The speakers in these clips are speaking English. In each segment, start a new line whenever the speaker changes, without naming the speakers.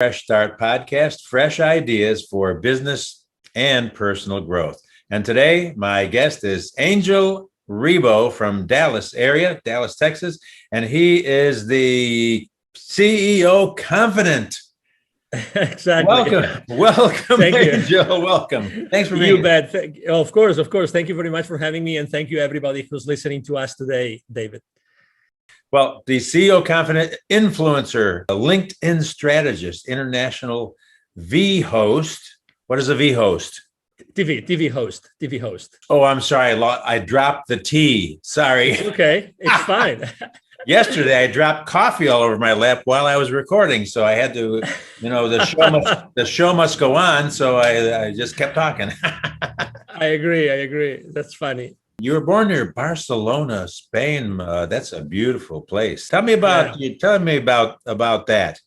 Fresh Start podcast, fresh ideas for business and personal growth. And today, my guest is Angel Ribo from Dallas area, Dallas, Texas, and he is the CEO Confidant.
Exactly.
Welcome,
Thank
Angel.
you.
Welcome. Thanks for being
You
here.
bet. Of course. Thank you very much for having me, and thank you everybody who's listening to us today, David.
Well, the CEO Confidant influencer, a LinkedIn strategist, international V host. What is a V host?
TV host.
Oh, I'm sorry. I dropped the T. Sorry.
It's okay. It's fine.
Yesterday, I dropped coffee all over my lap while I was recording. So I had to, the show must go on. So I just kept talking.
I agree. That's funny.
You were born near Barcelona, Spain. That's a beautiful place. Tell me about that.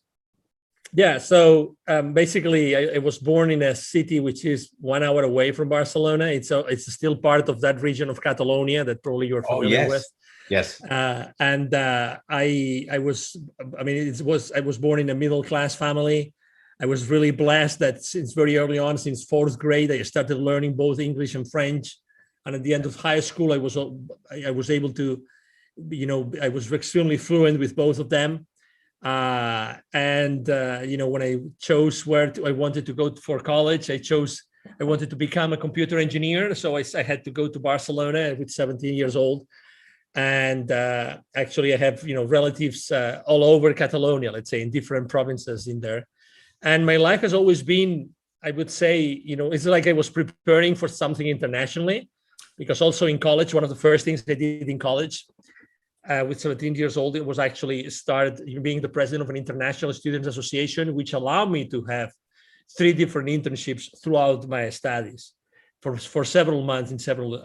Yeah. So basically, I was born in a city which is 1 hour away from Barcelona. It's still part of that region of Catalonia that probably you're familiar with.
Yes.
I was born in a middle class family. I was really blessed that since very early on, since fourth grade, I started learning both English and French. And at the end of high school, I was able to, I was extremely fluent with both of them. When I chose where I wanted to go for college, I wanted to become a computer engineer. So I had to go to Barcelona with 17 years old. And actually, I have, relatives all over Catalonia, let's say, in different provinces in there. And my life has always been, I would say, it's like I was preparing for something internationally. Because also in college, one of the first things I did in college with 17 years old, it was actually start being the president of an international students association, which allowed me to have 3 different internships throughout my studies for several months in several,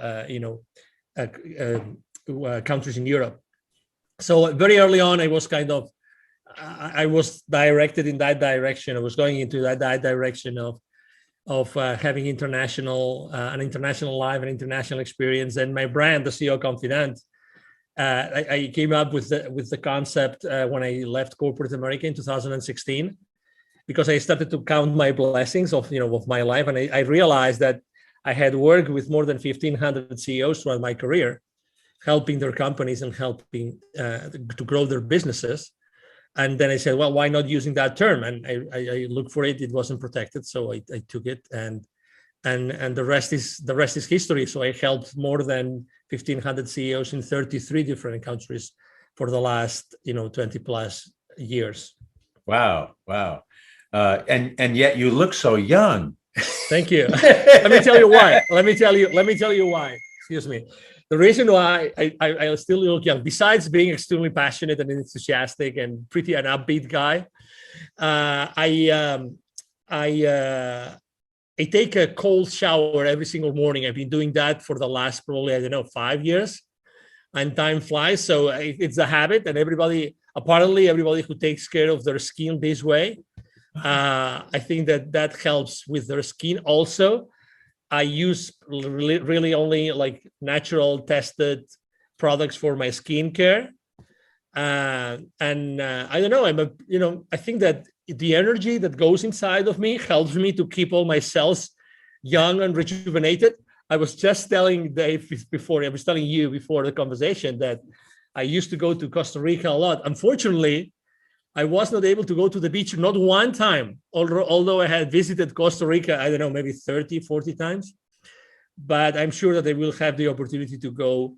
countries in Europe. So very early on, I was I was directed in that direction. I was going into that direction of having an international life, an international experience. And my brand, the CEO Confidant, I came up with the concept when I left corporate America in 2016, because I started to count my blessings of my life, and I realized that I had worked with more than 1,500 CEOs throughout my career, helping their companies and helping to grow their businesses. And then I said, well, why not using that term? And I looked for it. It wasn't protected, so I took it, and the rest is history. So I helped more than 1,500 CEOs in 33 different countries for the last 20 plus years.
Wow. And yet you look so young.
Thank you. Let me tell you why. Excuse me. The reason why I still look young, besides being extremely passionate and enthusiastic and pretty an upbeat guy, I take a cold shower every single morning. I've been doing that for the last probably 5 years, and time flies. So it's a habit, and apparently everybody who takes care of their skin this way, I think that helps with their skin also. I use really only like natural tested products for my skincare. I don't know, I think that the energy that goes inside of me helps me to keep all my cells young and rejuvenated. I was just telling Dave before the conversation that I used to go to Costa Rica a lot. Unfortunately, I was not able to go to the beach, not one time, although I had visited Costa Rica, I don't know, maybe 30, 40 times. But I'm sure that I will have the opportunity to go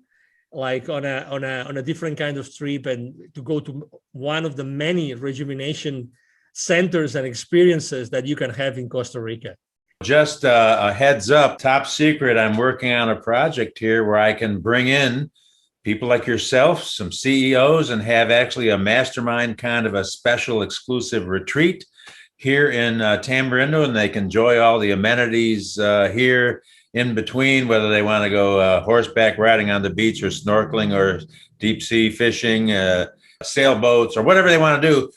like on a different kind of trip, and to go to one of the many rejuvenation centers and experiences that you can have in Costa Rica.
Just a heads up, top secret, I'm working on a project here where I can bring in people like yourself, some CEOs, and have actually a mastermind kind of a special exclusive retreat here in Tamarindo, and they can enjoy all the amenities here in between, whether they want to go horseback riding on the beach, or snorkeling, or deep sea fishing, sailboats, or whatever they want to do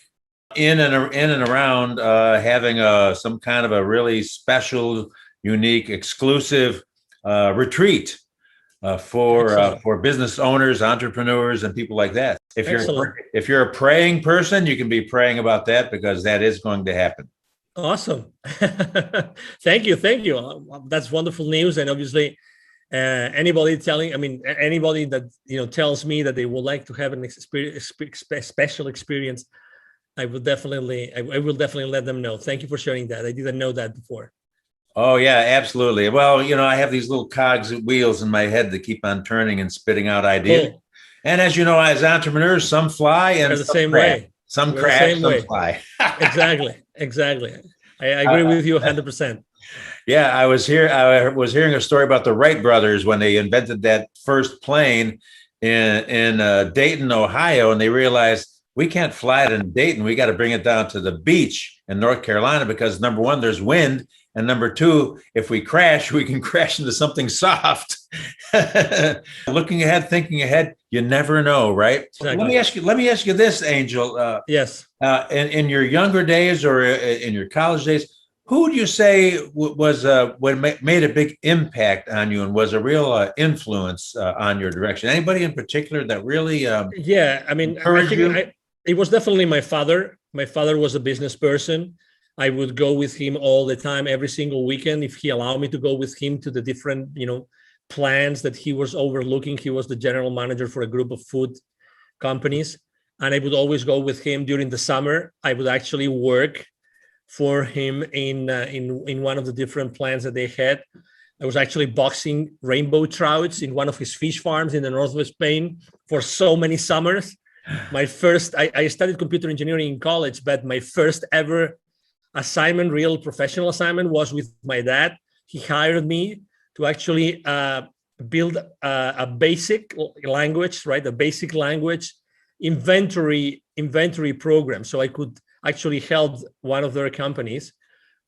in and around having some kind of a really special, unique, exclusive retreat for business owners, entrepreneurs, and people like that.
Excellent.
If you're a praying person, you can be praying about that because that is going to happen.
Awesome. Thank you. Thank you. That's wonderful news. And obviously, anybody anybody that, tells me that they would like to have an special experience, I will definitely let them know. Thank you for sharing that. I didn't know that before.
Oh yeah, absolutely. Well, I have these little cogs and wheels in my head that keep on turning and spitting out ideas.
Cool.
And as you know, as entrepreneurs, some fly and
We're the same way.
Some
We're
crash,
the same
some
way.
fly.
Exactly. I agree with you 100%.
Yeah, I was hearing a story about the Wright Brothers when they invented that first plane in Dayton, Ohio, and they realized we can't fly it in Dayton. We got to bring it down to the beach in North Carolina because number one, there's wind, and number two, if we crash, we can crash into something soft. Looking ahead, thinking ahead, you never know, right?
Exactly.
Let me ask you this, Angel.
Yes.
In your younger days or in your college days, who would you say was what made a big impact on you and was a real influence on your direction? Anybody in particular that really
yeah, I mean, I think it was definitely my father. My father was a business person. I would go with him all the time, every single weekend, if he allowed me to go with him to the different, plans that he was overlooking. He was the general manager for a group of food companies, and I would always go with him during the summer. I would actually work for him in one of the different plants that they had. I was actually boxing rainbow trouts in one of his fish farms in the north of Spain for so many summers. I studied computer engineering in college, but my first ever assignment, real professional assignment, was with my dad. He hired me to actually build a basic language, right? A basic language inventory program. So I could actually help one of their companies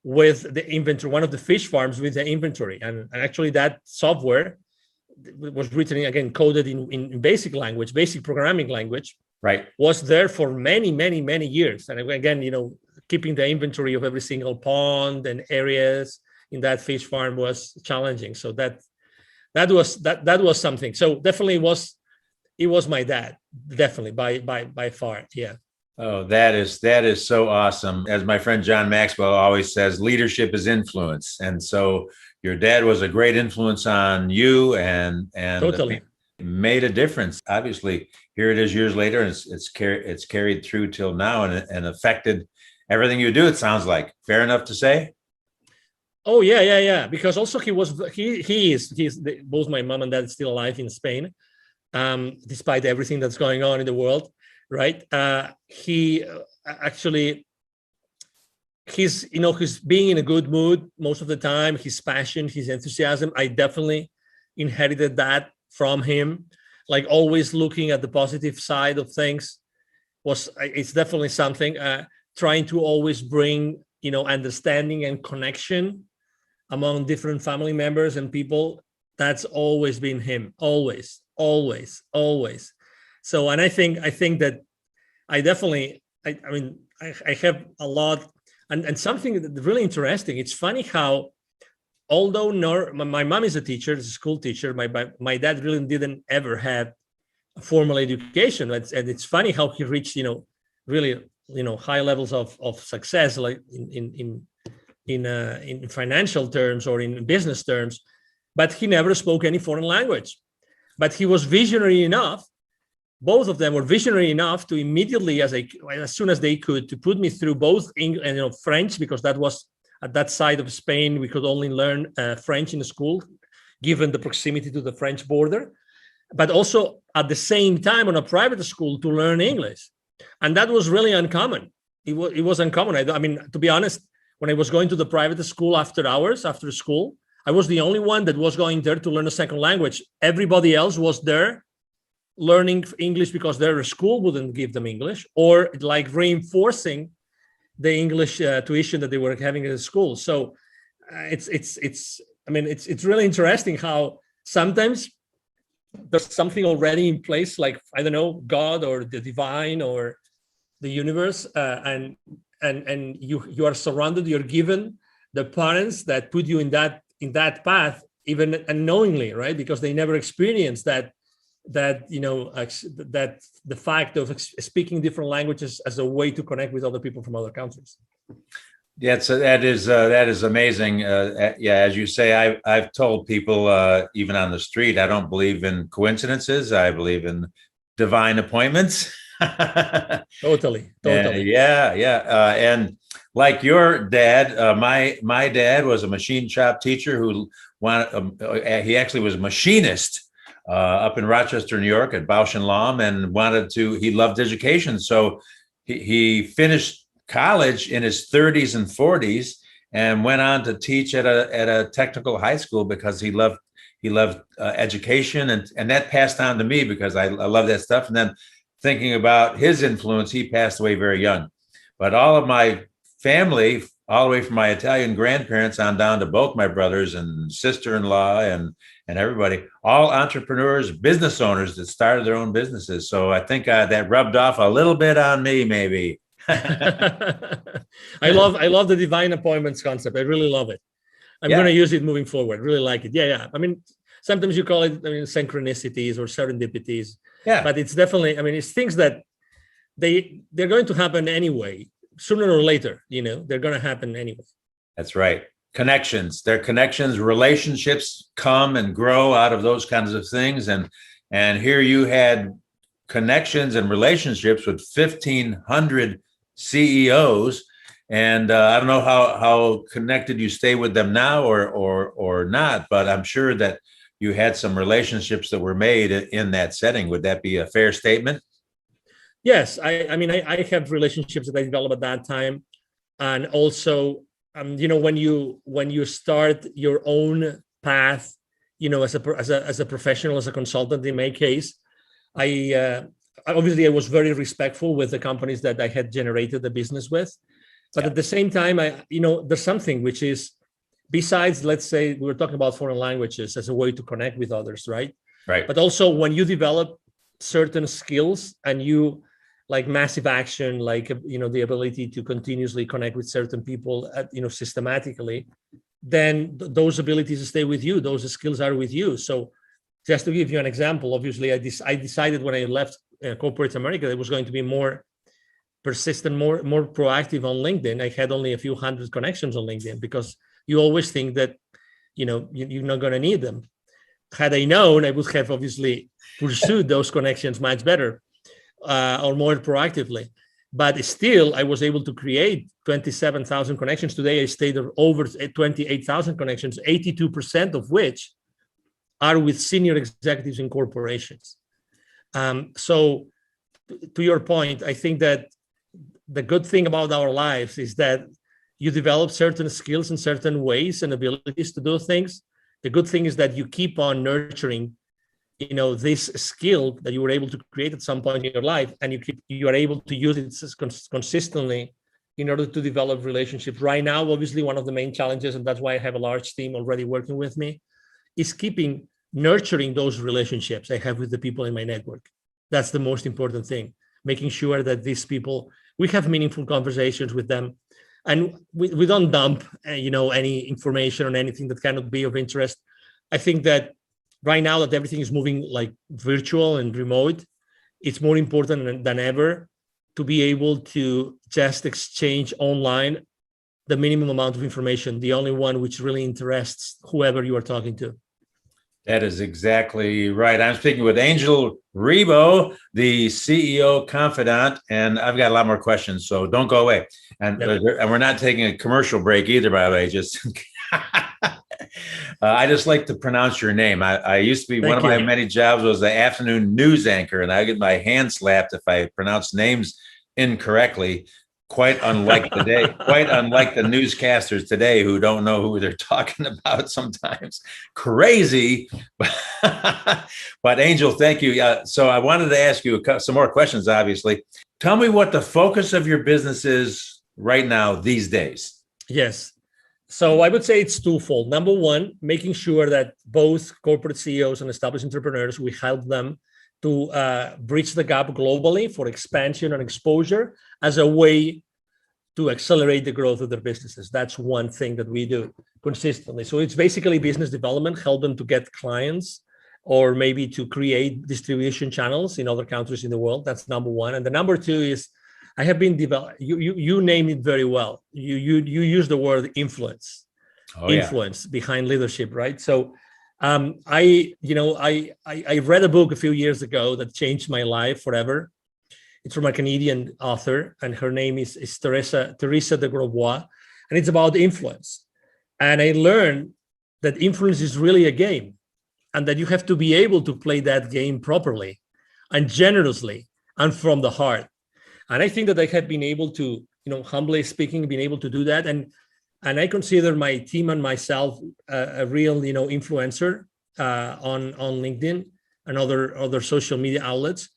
with the inventory, one of the fish farms with the inventory. And actually that software was written, again, coded in basic language, basic programming language,
right, was
there for many, many, many years. And again, keeping the inventory of every single pond and areas in that fish farm was challenging. So that was something. So definitely it was my dad, definitely by far. Yeah.
Oh, that is so awesome. As my friend John Maxwell always says, leadership is influence. And so your dad was a great influence on you and
totally
made a difference. Obviously, here it is years later, and it's carried through till now and affected everything you do, it sounds like. Fair enough to say?
Oh, yeah. Because also he is both my mom and dad still alive in Spain, despite everything that's going on in the world. Right. He actually, he's being in a good mood most of the time, his passion, his enthusiasm. I definitely inherited that from him, like always looking at the positive side of things. It's definitely something, trying to always bring, understanding and connection among different family members and people. That's always been him, always. So, and I think that I definitely, I have a lot, and something that's really interesting. It's funny how, although my mom is a teacher, is a school teacher, my dad really didn't ever have a formal education. And it's funny how he reached, really, high levels of success, like in financial terms or in business terms, but he never spoke any foreign language. But he was visionary enough. Both of them were visionary enough to immediately, as soon as they could, to put me through both English and French, because that was at that side of Spain, we could only learn French in the school, given the proximity to the French border, but also at the same time on a private school to learn English. And that was really uncommon. It was uncommon. I mean, to be honest, when I was going to the private school after hours, after school, I was the only one that was going there to learn a second language. Everybody else was there learning English because their school wouldn't give them English, or like reinforcing the English tuition that they were having at the school. So it's really interesting how sometimes there's something already in place, like, I don't know, God or the divine or the universe, and you are surrounded, you're given the parents that put you in that path, even unknowingly, right? Because they never experienced that that that the fact of speaking different languages as a way to connect with other people from other countries.
Yeah, so that is amazing. Yeah, as you say, I've told people even on the street, I don't believe in coincidences. I believe in divine appointments.
Totally.
And like your dad, my dad was a machine shop teacher who he actually was a machinist up in Rochester, New York at Bausch and Lomb, and he loved education, so he finished college in his 30s and 40s and went on to teach at a technical high school because he loved education, and that passed on to me because I love that stuff. And then thinking about his influence, he passed away very young. But all of my family, all the way from my Italian grandparents on down to both my brothers and sister-in-law and everybody, all entrepreneurs, business owners that started their own businesses. So I think that rubbed off a little bit on me, maybe.
I love the divine appointments concept. I really love it. I'm going to use it moving forward. Really like it. Yeah. I mean, sometimes you call it, synchronicities or serendipities. Yeah. But it's definitely, it's things that they're going to happen anyway, sooner or later. They're going to happen anyway. That's
right. Connections. They're connections. Relationships come and grow out of those kinds of things. And here you had connections and relationships with 1,500 CEOs, and I don't know how connected you stay with them now or not, but I'm sure that you had some relationships that were made in that setting. Would that be a fair statement?
Yes, I have relationships that I developed at that time, and also when you start your own path, as a professional, as a consultant in my case, I was very respectful with the companies that I had generated the business with, but at the same time, there's something which is, besides, let's say we were talking about foreign languages as a way to connect with others, right?
Right.
But also when you develop certain skills and you like massive action, like the ability to continuously connect with certain people, systematically, then those abilities stay with you. Those skills are with you. So just to give you an example, obviously, I decided when I left corporate America, it was going to be more persistent, more proactive on LinkedIn. I had only a few hundred connections on LinkedIn because you always think that, you're not going to need them. Had I known, I would have obviously pursued those connections much better or more proactively. But still, I was able to create 27,000 connections. Today, I stayed over 28,000 connections, 82% of which are with senior executives in corporations. So to your point, I think that the good thing about our lives is that you develop certain skills in certain ways and abilities to do things. The good thing is that you keep on nurturing, this skill that you were able to create at some point in your life, and you are able to use it consistently in order to develop relationships. Right now, obviously, one of the main challenges, and that's why I have a large team already working with me, is nurturing those relationships I have with the people in my network. That's the most important thing, making sure that these people, we have meaningful conversations with them, and we don't dump, any information on anything that cannot be of interest. I think that right now that everything is moving like virtual and remote, it's more important than ever to be able to just exchange online the minimum amount of information, the only one which really interests whoever you are talking to.
That is exactly right. I'm speaking with Angel Ribo, the CEO Confidant, and I've got a lot more questions, so don't go away. And we're not taking a commercial break either, by the way. Just I just like to pronounce your name. I used to be one of my many jobs was the afternoon news anchor, and I get my hand slapped if I pronounce names incorrectly. Quite unlike the newscasters today who don't know who they're talking about sometimes. Crazy. But Angel, thank you. So I wanted to ask you some more questions, obviously. Tell me what the focus of your business is right now these days.
Yes. So I would say it's twofold. Number one, making sure that both corporate CEOs and established entrepreneurs, we help them to bridge the gap globally for expansion and exposure as a way to accelerate the growth of their businesses. That's one thing that we do consistently. So it's basically business development, help them to get clients or maybe to create distribution channels in other countries in the world. That's number one. And the number two is I have been developed. You name it very well. You use the word influence, influence behind leadership, right? So I read a book a few years ago that changed my life forever. It's from a Canadian author, and her name is Teresa de Grosbois, and it's about influence. And I learned that influence is really a game, and that you have to be able to play that game properly and generously and from the heart. And I think that I have been able to, humbly speaking, been able to do that. And I consider my team and myself a real, influencer on LinkedIn and other social media outlets,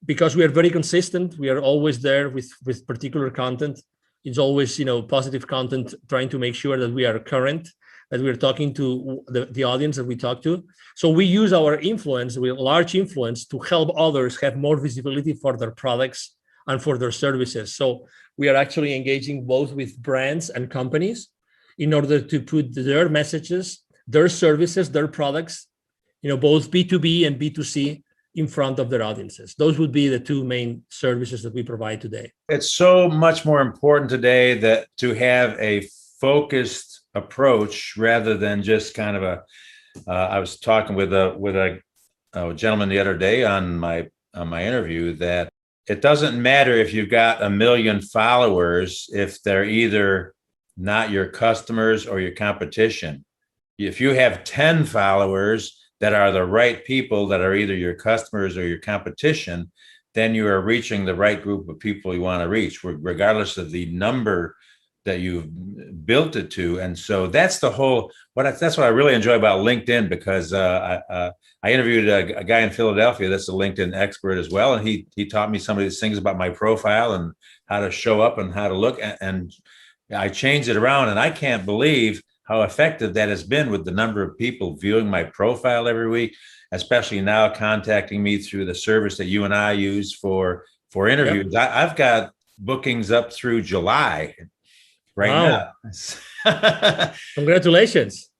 because we are very consistent. We are always there with particular content. It's always, positive content, trying to make sure that we are current, that we're talking to the audience that we talk to. So we use our influence, large influence, to help others have more visibility for their products and for their services. So we are actually engaging both with brands and companies in order to put their messages, their services, their products, both B2B and B2C, in front of their audiences. Those would be the two main services that we provide today.
It's so much more important today that to have a focused approach rather than just kind of I was talking with a gentleman the other day on my interview that it doesn't matter if you've got 1 million followers if they're either not your customers or your competition. If you have 10 followers that are the right people that are either your customers or your competition, then you are reaching the right group of people you want to reach, regardless of the number that you've built it to. And so that's the whole, that's what I really enjoy about LinkedIn, because I interviewed a guy in Philadelphia that's a LinkedIn expert as well. And he taught me some of these things about my profile and how to show up and how to look. And I changed it around, and I can't believe how effective that has been with the number of people viewing my profile every week, especially now contacting me through the service that you and I use for interviews. Yep. I've got bookings up through July right now.
Congratulations.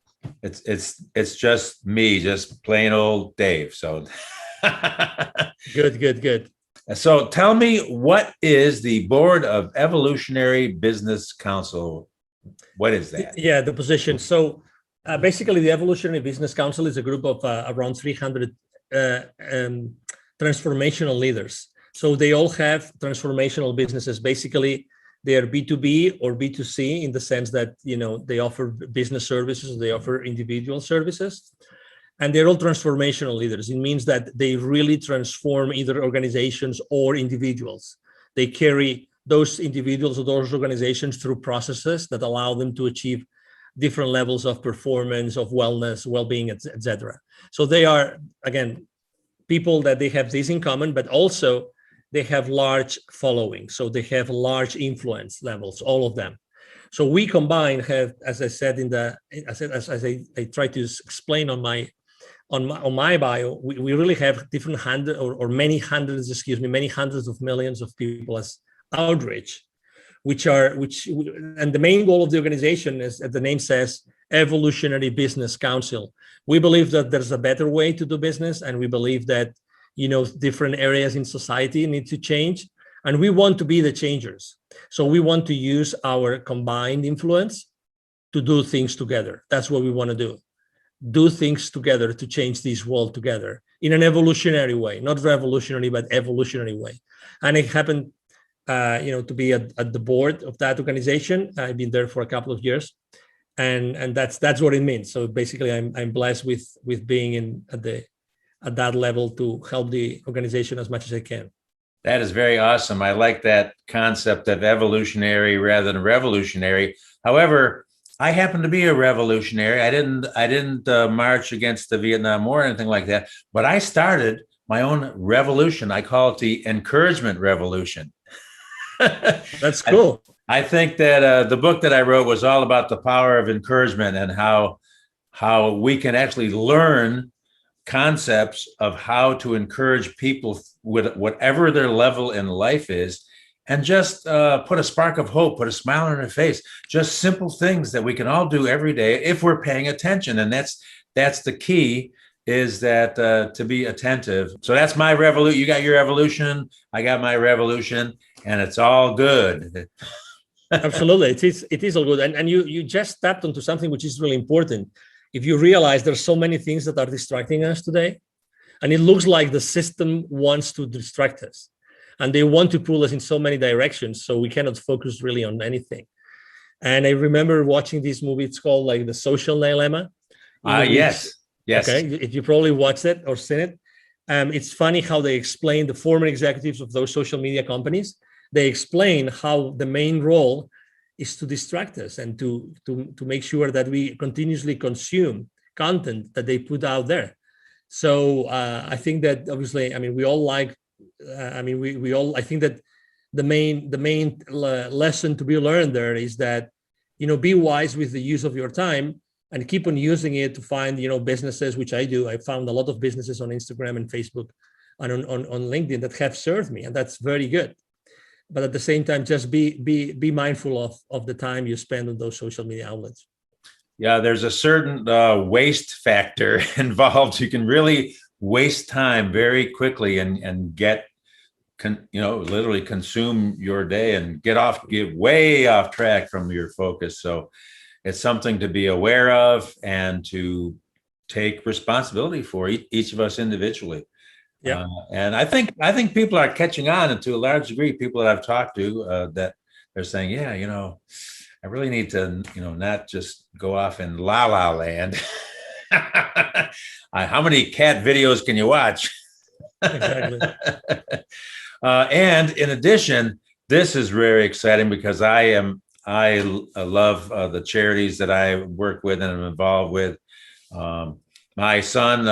It's just me, just plain old Dave. So
good.
So tell me, what is the Board of Evolutionary Business Council? What is that?
Yeah, the position. So basically, the Evolutionary Business Council is a group of around 300 transformational leaders. So they all have transformational businesses. Basically, they are B2B or B2C in the sense that, they offer business services, they offer individual services, and they're all transformational leaders. It means that they really transform either organizations or individuals. They carry those individuals or those organizations through processes that allow them to achieve different levels of performance, of wellness, well-being, etc. So they are, again, people that they have this in common, but also they have large following. So they have large influence levels, all of them. So we combine, as I said as I try to explain on my bio, we really have different many hundreds of millions of people as outreach, and the main goal of the organization is, as the name says, Evolutionary Business Council. We believe that there's a better way to do business, and we believe that different areas in society need to change, and we want to be the changers. So we want to use our combined influence to do things together. That's what we want to do things together to change this world together in an evolutionary way, not revolutionary, but evolutionary way. And it happened to be at the board of that organization. I've been there for a couple of years, and that's what it means. So basically, I'm blessed with being at that level to help the organization as much as I can.
That is very awesome. I like that concept of evolutionary rather than revolutionary. However, I happen to be a revolutionary. I didn't march against the Vietnam War or anything like that, but I started my own revolution. I call it the encouragement revolution.
That's cool.
I think that the book that I wrote was all about the power of encouragement and how we can actually learn concepts of how to encourage people with whatever their level in life is, and just put a spark of hope, put a smile on their face, just simple things that we can all do every day if we're paying attention. And that's the key, is that to be attentive. So that's my revolution. You got your evolution, I got my revolution, and it's all good.
Absolutely, it is all good, and you just tapped onto something which is really important. If you realize there's so many things that are distracting us today, and it looks like the system wants to distract us, and they want to pull us in so many directions, so we cannot focus really on anything. And I remember watching this movie. It's called like The Social Dilemma.
Yes, yes.
Okay, if you probably watched it or seen it, it's funny how they explain the former executives of those social media companies. They explain how the main role is to distract us and to make sure that we continuously consume content that they put out there. So I think that obviously, I mean, we all like, we all, I think that the main lesson to be learned there is that, be wise with the use of your time and keep on using it to find, businesses, which I do. I found a lot of businesses on Instagram and Facebook and on LinkedIn that have served me, and that's very good. But at the same time, just be mindful of the time you spend on those social media outlets.
Yeah, there's a certain waste factor involved. You can really waste time very quickly and get, literally consume your day and get way off track from your focus. So it's something to be aware of and to take responsibility for, each of us individually.
Yeah.
And I think people are catching on, and to a large degree, people that I've talked to that they're saying, yeah, I really need to, not just go off in la la land. How many cat videos can you watch?
Exactly.
And in addition, this is very exciting because I love the charities that I work with and am involved with. My son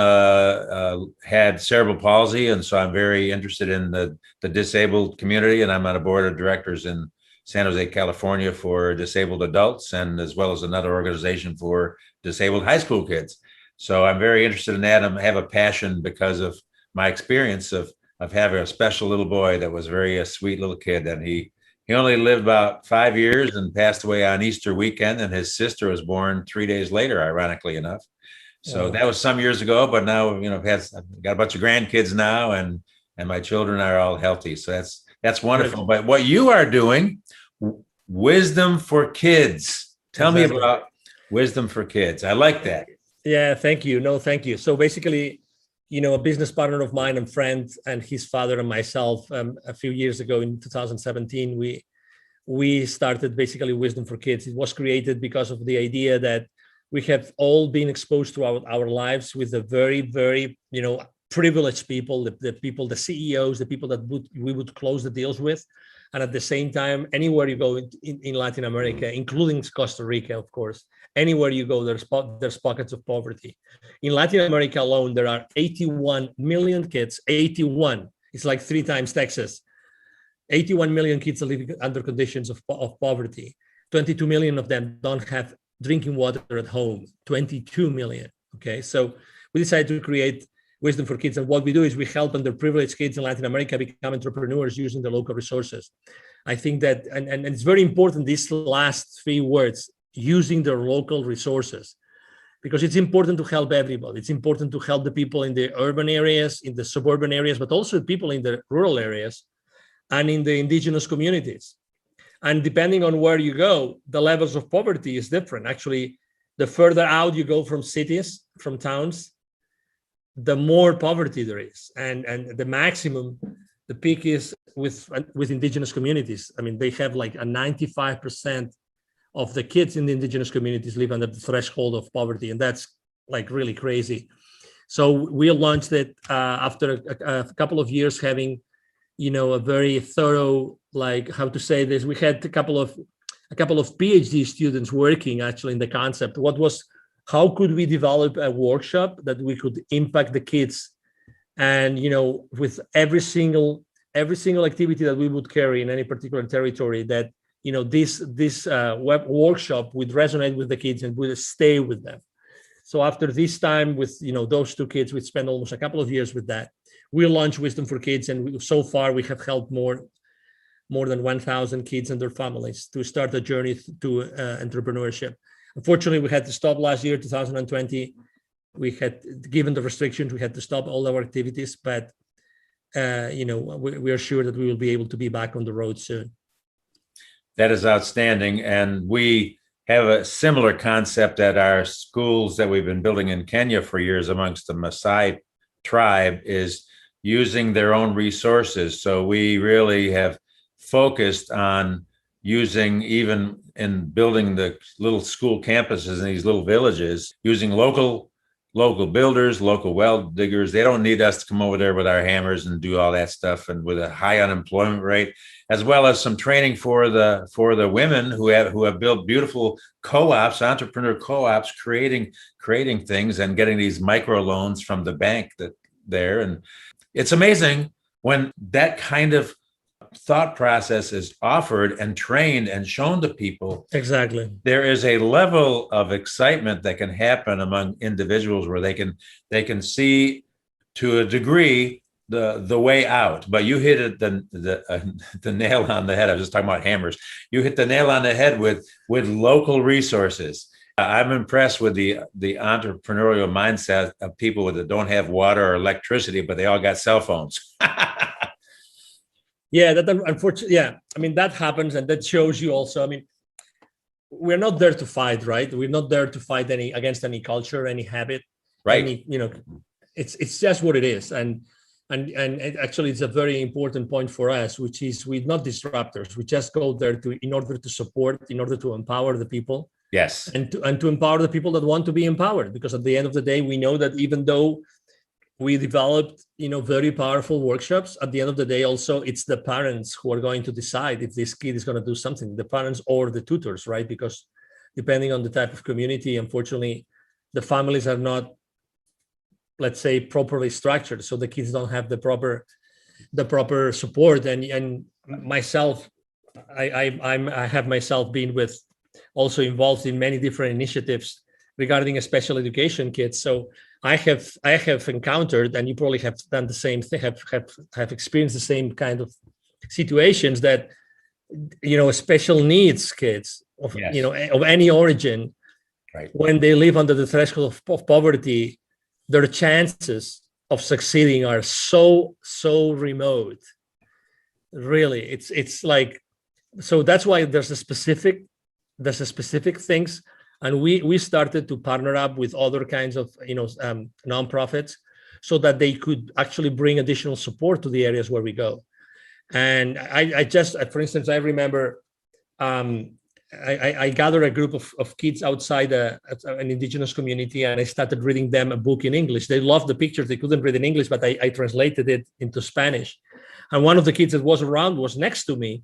had cerebral palsy, and so I'm very interested in the disabled community, and I'm on a board of directors in San Jose, California for disabled adults, and as well as another organization for disabled high school kids. So I'm very interested in that. I have a passion because of my experience of having a special little boy that was a sweet little kid, and he only lived about 5 years and passed away on Easter weekend, and his sister was born 3 days later, ironically enough. So that was some years ago, but now, I've got a bunch of grandkids now, and my children are all healthy. So that's wonderful. But what you are doing, Wisdom for Kids. Tell me about Wisdom for Kids. I like that.
Yeah, thank you. No, thank you. So basically, a business partner of mine and friend and his father and myself, a few years ago in 2017, we started basically Wisdom for Kids. It was created because of the idea that we have all been exposed throughout our lives with the very, very, privileged people, the people, the CEOs, the people that we would close the deals with. And at the same time, anywhere you go in Latin America, including Costa Rica, of course, anywhere you go, there's pockets of poverty. In Latin America alone, there are 81 million kids, 81. It's like 3 times Texas. 81 million kids are living under conditions of poverty. 22 million of them don't have drinking water at home. 22 million. Okay, so we decided to create Wisdom for Kids, and what we do is we help underprivileged kids in Latin America become entrepreneurs using the local resources. I think that, and it's very important, these last 3 words, using their local resources, because it's important to help everybody. It's important to help the people in the urban areas, in the suburban areas, but also people in the rural areas and in the indigenous communities. And depending on where you go, the levels of poverty is different. Actually, the further out you go from cities, from towns, the more poverty there is. And the maximum, the peak is with indigenous communities. I mean, they have like a 95% of the kids in the indigenous communities live under the threshold of poverty. And that's like really crazy. So we launched it after a couple of years having, a very thorough, like, how to say this, we had a couple of PhD students working actually in the concept. How could we develop a workshop that we could impact the kids, and with every single activity that we would carry in any particular territory, that this web workshop would resonate with the kids and would stay with them. So after this time with those 2 kids, we spent almost a couple of years with that. We launched Wisdom for Kids, and so far we have helped more than 1,000 kids and their families to start a journey to entrepreneurship. Unfortunately, we had to stop last year, 2020, we had, given the restrictions, we had to stop all our activities, but we are sure that we will be able to be back on the road soon.
That is outstanding. And we have a similar concept at our schools that we've been building in Kenya for years amongst the Maasai tribe, is using their own resources. So we really have focused on using, even in building the little school campuses in these little villages, using local builders, local well diggers. They don't need us to come over there with our hammers and do all that stuff, and with a high unemployment rate, as well as some training for the women who have built beautiful co-ops, entrepreneur co-ops, creating things and getting these micro loans from the bank there. And it's amazing when that kind of thought process is offered and trained and shown to people.
Exactly.
There is a level of excitement that can happen among individuals where they can see to a degree the way out. But you hit it the nail on the head. I was just talking about hammers. You hit the nail on the head with local resources. I'm impressed with the entrepreneurial mindset of people that don't have water or electricity, but they all got cell phones.
Yeah, that unfortunately, yeah. I mean, that happens, and that shows you also. I mean, we're not there to fight, right? We're not there to fight against any culture, any habit,
right?
It's just what it is, and actually, it's a very important point for us, which is we're not disruptors. We just go there in order to support, in order to empower the people.
Yes,
and to empower the people that want to be empowered, because at the end of the day, we know that even though we developed, very powerful workshops, at the end of the day, also, it's the parents who are going to decide if this kid is going to do something, the parents or the tutors, right? Because depending on the type of community, unfortunately, the families are not, let's say, properly structured. So the kids don't have the proper support. And myself, I have myself been also involved in many different initiatives regarding special education kids. So I have encountered, and you probably have done the same thing, have experienced the same kind of situations that, special needs kids of,
yes,
of any origin,
right,
when they live under the threshold of poverty, their chances of succeeding are so remote. Really, it's like, so that's why there's a specific things. And we started to partner up with other kinds of nonprofits, so that they could actually bring additional support to the areas where we go. And I just, for instance, I remember I gathered a group of kids outside an indigenous community, and I started reading them a book in English. They loved the pictures. They couldn't read in English, but I translated it into Spanish. And one of the kids that was around was next to me.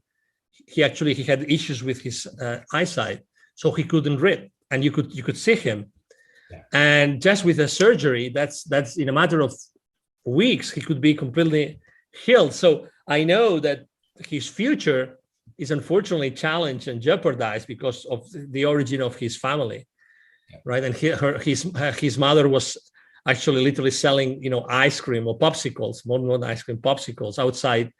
He had issues with his eyesight, so he couldn't read. And you could see him, yeah. And just with a surgery, that's in a matter of weeks, he could be completely healed. So I know that his future is unfortunately challenged and jeopardized because of the origin of his family, yeah. Right? And his mother was actually literally selling, ice cream or popsicles, more ice cream, popsicles outside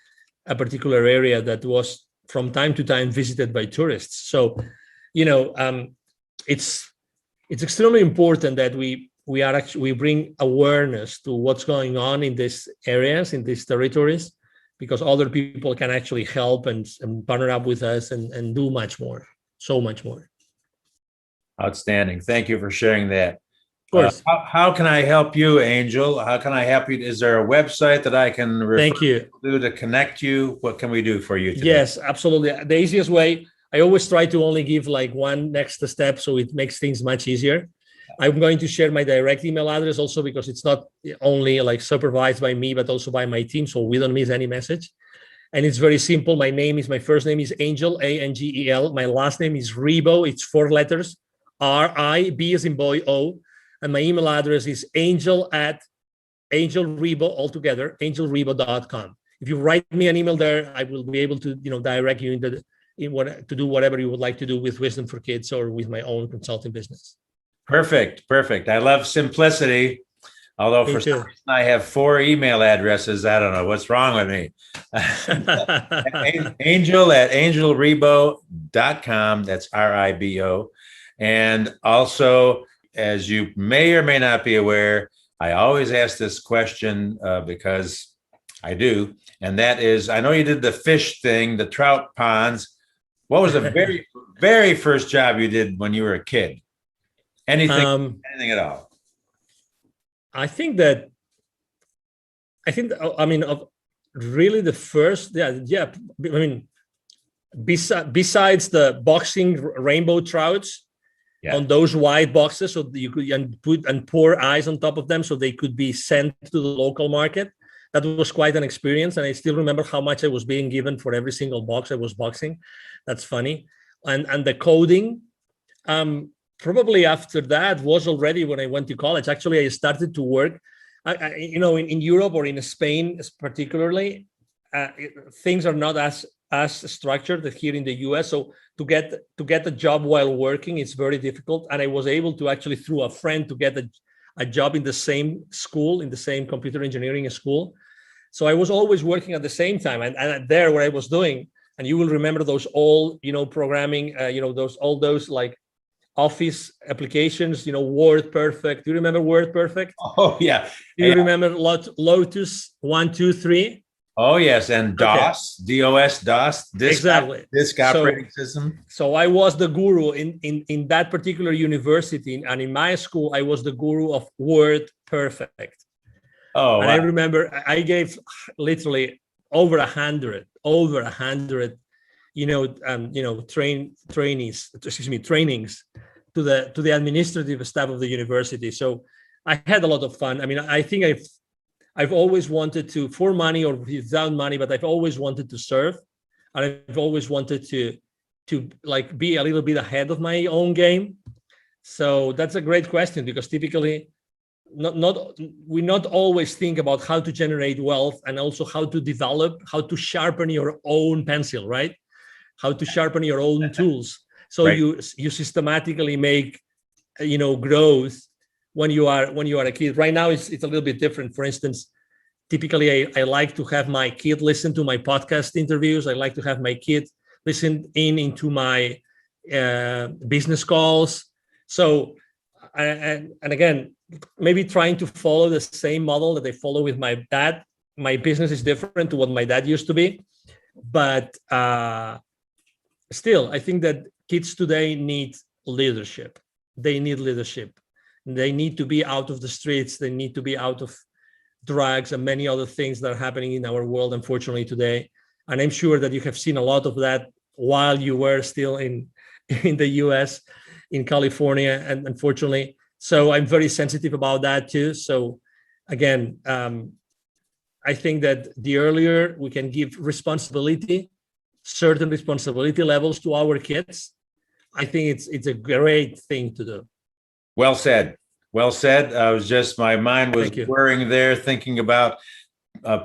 a particular area that was from time to time visited by tourists. So, it's extremely important that we bring awareness to what's going on in these areas, in these territories, because other people can actually help and partner up with us and do much more, so much more.
Outstanding. Thank you for sharing that.
Of course.
How can I help you, Angel? How can I help you? Is there a website that I can refer to connect you? What can we do for you today?
Yes, absolutely. The easiest way, I always try to only give like one next step, so it makes things much easier. I'm going to share my direct email address also, because it's not only like supervised by me, but also by my team, so we don't miss any message. And it's very simple. My first name is Angel, Angel. My last name is Ribo. It's 4 letters, R-I-B as in boy, O. And my email address is angel@angelribo, altogether, angelribo.com. If you write me an email there, I will be able to, direct you to do whatever you would like to do with Wisdom for Kids or with my own consulting business.
Perfect. I love simplicity. Although for some reason I have 4 email addresses. I don't know what's wrong with me. Angel@angelribo.com. That's RIBO. And also as you may or may not be aware, I always ask this question because I do. And that is, I know you did the fish thing, the trout ponds. What was the very, very first job you did when you were a kid? Anything at all?
I think that, I mean, of really the first, yeah. I mean, besides the boxing rainbow trouts, yeah, on those white boxes, so you could and pour ice on top of them so they could be sent to the local market. That was quite an experience, and I still remember how much I was being given for every single box I was boxing. That's funny. And the coding, probably after that was already when I went to college. Actually, I started to work, in Europe or in Spain particularly, things are not as structured as here in the US. So to get a job while working, it's very difficult. And I was able to actually, through a friend, to get a job in the same school, in the same computer engineering school. So I was always working at the same time. And there, what I was doing, and you will remember those old, programming, all those like Office applications, Word Perfect. Do you remember Word Perfect?
Oh, yeah.
Do you remember Lotus 1-2-3?
Oh, yes. And DOS, okay. DOS,
exactly.
Disk operating system.
So I was the guru in that particular university. And in my school, I was the guru of Word Perfect.
Oh,
and
wow.
I remember I gave literally over 100, trainings to the administrative staff of the university. So I had a lot of fun. I mean, I think I've always wanted to, for money or without money, but I've always wanted to serve, and I've always wanted to like be a little bit ahead of my own game. So that's a great question, because typically we not always think about how to generate wealth, and also how to sharpen your own pencil, right? How to sharpen your own tools. So right. you systematically make, growth when you are a kid. Right now, it's a little bit different. For instance, typically I like to have my kid listen to my podcast interviews. I like to have my kid listen into my business calls. So, and again, maybe trying to follow the same model that I follow with my dad. My business is different to what my dad used to be, but still, I think that kids today need leadership. They need leadership. They need to be out of the streets. They need to be out of drugs and many other things that are happening in our world, unfortunately, today. And I'm sure that you have seen a lot of that while you were still in the US, in California, and unfortunately. So I'm very sensitive about that too. So again, I think that the earlier we can give certain responsibility levels to our kids, I think it's a great thing to do.
Well said. Well said. My mind was whirring there, thinking about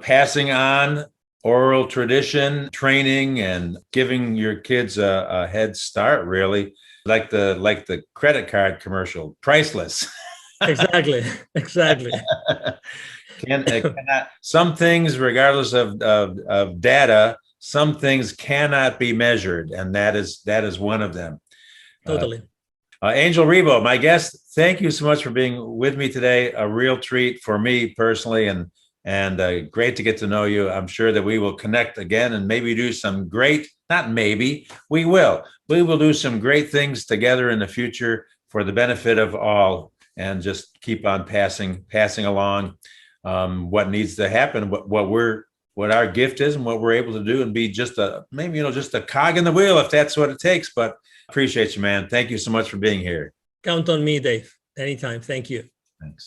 passing on oral tradition, training, and giving your kids a head start, really. Like the credit card commercial, priceless.
Exactly.
Some things, regardless of data, some things cannot be measured, and that is one of them.
Totally.
Angel Ribo, my guest, thank you so much for being with me today. A real treat for me personally, and great to get to know you. I'm sure that we will connect again and maybe do some we will do some great things together in the future for the benefit of all, and just keep on passing along what needs to happen, what our gift is and what we're able to do, and be just a cog in the wheel if that's what it takes. But appreciate you, man. Thank you so much for being here.
Count on me, Dave. Anytime. Thank you.
Thanks.